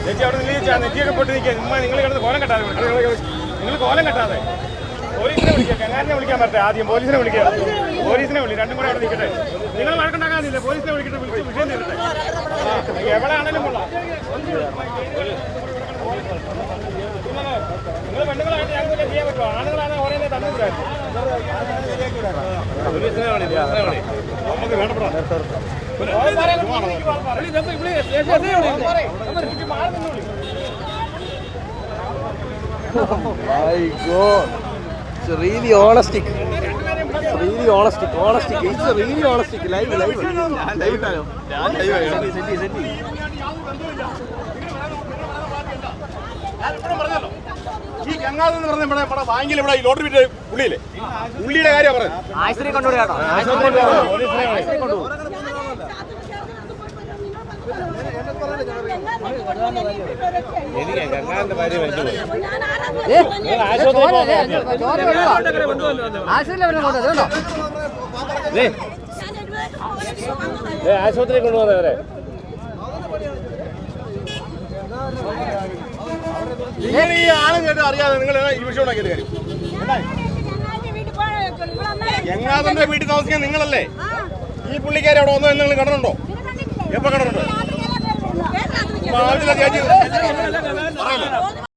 ചേച്ചി അവിടെ നെറ്റിയൊക്കെ പൊട്ടി നിൽക്കുക. നിങ്ങൾ കിടന്ന് കോലം കെട്ടാതെ, നിങ്ങൾ കോലം കെട്ടാതെ പോലീസിനെ വിളിക്കുക. കങ്ങാരനെ വിളിക്കാൻ പറ്റേ? ആദ്യം പോലീസിനെ വിളിക്കുക. പോലീസിനെ വിളി, രണ്ടും കൂടെ അവിടെ നിൽക്കട്ടെ. നിങ്ങൾ വഴക്കുണ്ടാക്കാനില്ല, പോലീസിനെ വിളിക്കട്ടെ. വിളിച്ച് വിഷയം തീരട്ടെ. എവിടെ ആണെങ്കിലും കൊള്ളാം. നിങ്ങൾ പെണ്ണുങ്ങളായിട്ട് ഞങ്ങൾക്ക് ചെയ്യാൻ പറ്റുമോ? ആണുങ്ങളാണ് ഓരോ തന്നുകൂടായിരുന്നു. പോലീസിനെ വിളി, നമുക്ക് വേണ്ടപ്പെടാം. My God, it's really honestic. Really honestic. It's really honestic. Live. ഈ ഗംഗാധരൻ എന്ന് പറഞ്ഞ നമ്മുടെ ബാങ്കിൽ ഇവിടെ ലോട്ടറി വിറ്റ് പുള്ളിയില്ലേ, പുള്ളിയുടെ കാര്യം പറയുന്നത്. എനിക്ക് ഗംഗാധരന്റെ ഭാര്യ മരിച്ചുപോയി. ആശുപത്രി കൊണ്ടുപോകുന്നവരെ നിങ്ങൾ ഈ ആളും കേട്ട് അറിയാതെ നിങ്ങൾ ഈ വിഷയം ഉണ്ടാക്കിയത് കാര്യം. ഗംഗാധരന്റെ വീട്ടിൽ താമസിക്കാൻ നിങ്ങളല്ലേ? ഈ പുള്ളിക്കാരി അവിടെ വന്നു നിങ്ങൾ കണ്ടിട്ടുണ്ടോ? എപ്പോ കണ്ടിട്ടുണ്ടോ?